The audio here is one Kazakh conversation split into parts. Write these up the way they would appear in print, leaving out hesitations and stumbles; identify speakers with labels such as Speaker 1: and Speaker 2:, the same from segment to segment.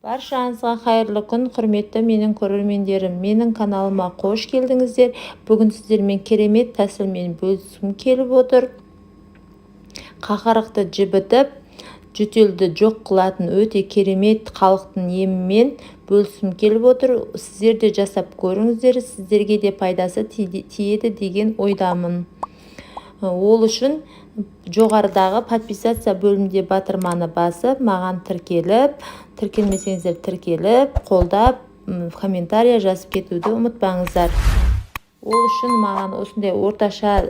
Speaker 1: Баршаңызға қайырлы күн, құрметті менің көрермендерім. Менің каналыма қош келдіңіздер. Бүгін сіздермен керемет тәсілмен бөліскім келіп отыр. Қақырықты жібітіп, жөтелді жоқ қылатын өте керемет халықтың емімен бөліскім келіп отыр. Сіздер де жасап көріңіздер, сіздерге де пайдасы тиеді деген ойдамын. Ол үшін жоғарыдағы подписация бөлімінде батырманы басып, маған тіркелмесеңіздер тіркеліп, қолдап, комментария жазып кетуді ұмытпаңыздар. Ол үшін маған осындай орташа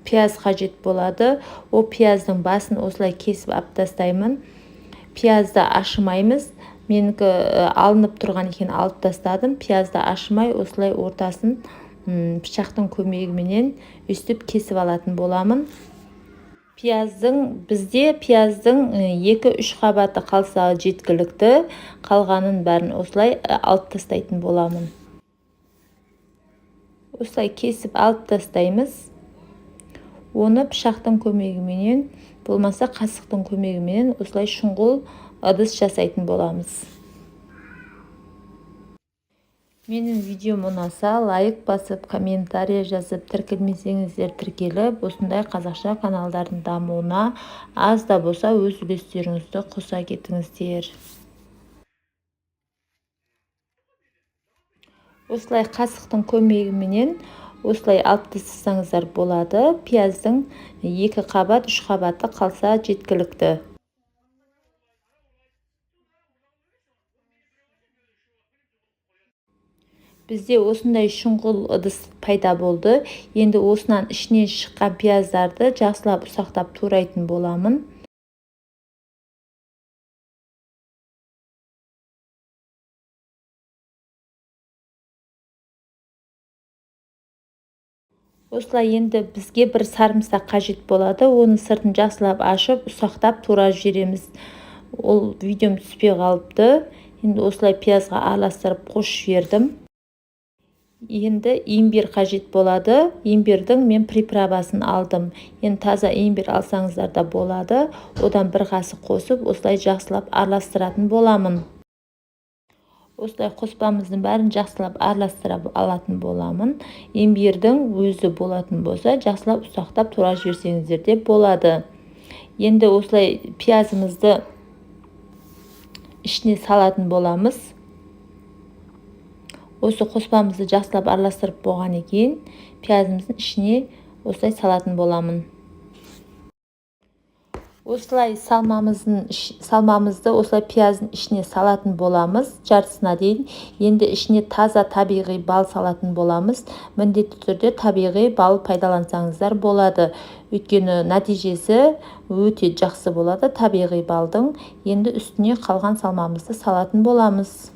Speaker 1: пияз қажет болады. Ол пияздың басын осылай кесіп алып тастаймын. Пиязды ашымаймыз. Менікі алынып тұрған екен, алып тастадым. Пиязды ашымай осылай ортасын пышақтың көмегіменен үстіп кесіп алатын боламын. Бізде пияздың 2-3 қабаты қалса жеткілікті, қалғанын бәрін осылай алып тастайтын боламын. Осылай кесіп алып тастаймыз. Оны пышақтың көмегіменен, болмаса қасықтың көмегіменен осылай шұңғыл ыдыс жасайтын боламыз. Менің видеом ұнаса, лайк басып, комментария жазып, тіркелмесеңіздер тіркеліп, осындай қазақша каналдардың дамуына аз да болса өз үлестеріңізді қоса кетіңіздер. Осылай қасықтың көмегіменен осылай алып тастасаңыздар болады. Пияздың 2 қабат, 3 қабаты қалса жеткілікті. Бізде осындай шұңғыл ыдыс пайда болды. Енді осынан ішінен шыққан пияздарды жақсылап ұсақтап турайтын боламын. Осылай енді бізге бір сарымсақ қажет болады. Оны сыртын жақсылап ашып, ұсақтап тура жібереміз. Ол видеом түспей қалыпты. Енді осылай пиязға араластырып қосып жібердім. Енді имбир қажет болады. Имбирдің мен приправасын алдым. Енді таза имбир алсаңыздар да болады. Одан бір қасық қосып, осылай жақсылап араластыратын боламын. Осылай қоспамыздың бәрін жақсылап араластырып алатын боламын. Имбирдің өзі болатын болса, жақсылап ұсақтап тура жіберсеңіздер де болады. Енді осылай пиязымызды ішіне салатын боламыз. Осы қоспамызды жақсылап араластырып болғаннан кейін, пиязымыздың ішіне осылай салатын боламын. Осылай салмамызды осылай пияздың ішіне салатын боламыз, жартысына дейін. Енді ішіне таза табиғи бал салатын боламыз. Міндетті түрде табиғи бал пайдалансаңыздар болады. Өйткені нәтижесі өте жақсы болады табиғи балдың. Енді үстіне қалған салмамызды салатын боламыз.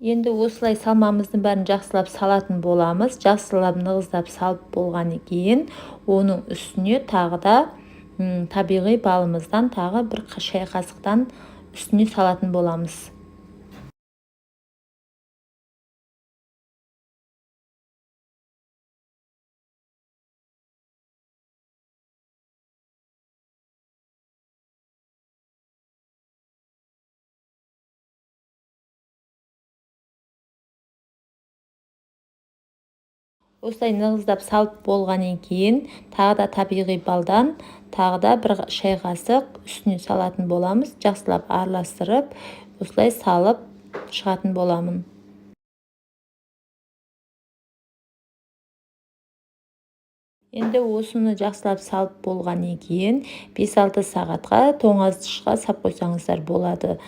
Speaker 1: Енді осылай салмамыздың бәрін жақсылап салатын боламыз. Жақсылап нығыздап салып болғаннан кейін, оның үстіне тағы да табиғи балымыздан тағы бір шай қасықтан үстіне салатын боламыз. Осылай нығыздап салып болғаннан кейін, тағы да табиғи балдан тағы да бір шай қасық үстіне салатын боламыз. Жақсылап араластырып, осылай салып шығатын боламын. Енді осыны жақсылап салып болғаннан кейін 5-6 сағатқа тоңазытқышқа сап қойсаңыздар болады.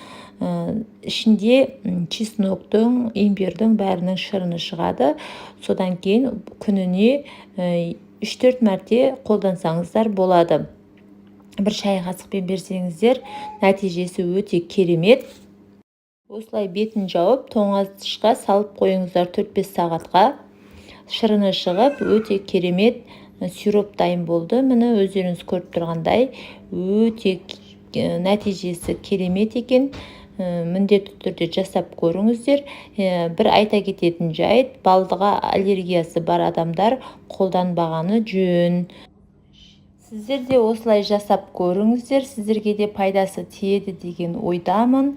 Speaker 1: Ішінде чесноктың, имбирдің бәрінің шырыны шығады. Содан кейін күніне 3-4 мәрте қолдансаңыздар болады. Бір шай қасықпен берсеңіздер, нәтижесі өте керемет. Осылай бетін жауып, тоңазытқышқа салып қойыңыздар 4-5 сағатқа. Шырыны шығып, өте керемет сироп дайын болды. Міне өздеріңіз көріп тұрғандай, өте нәтижесі керемет екен. Міндетті түрде жасап көріңіздер. Бір айта кететін жайт, балдыға аллергиясы бар адамдар қолданбағаны жөн. Сіздер де осылай жасап көріңіздер, сіздерге де пайдасы тиеді деген ойдамын.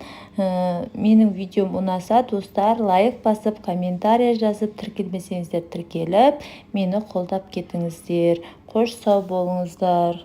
Speaker 1: Менің видеом ұнаса, достар, лайк басып, комментария жазып, тіркелмесеңіздер тіркеліп, мені қолдап кетіңіздер. Қош сау болыңыздар.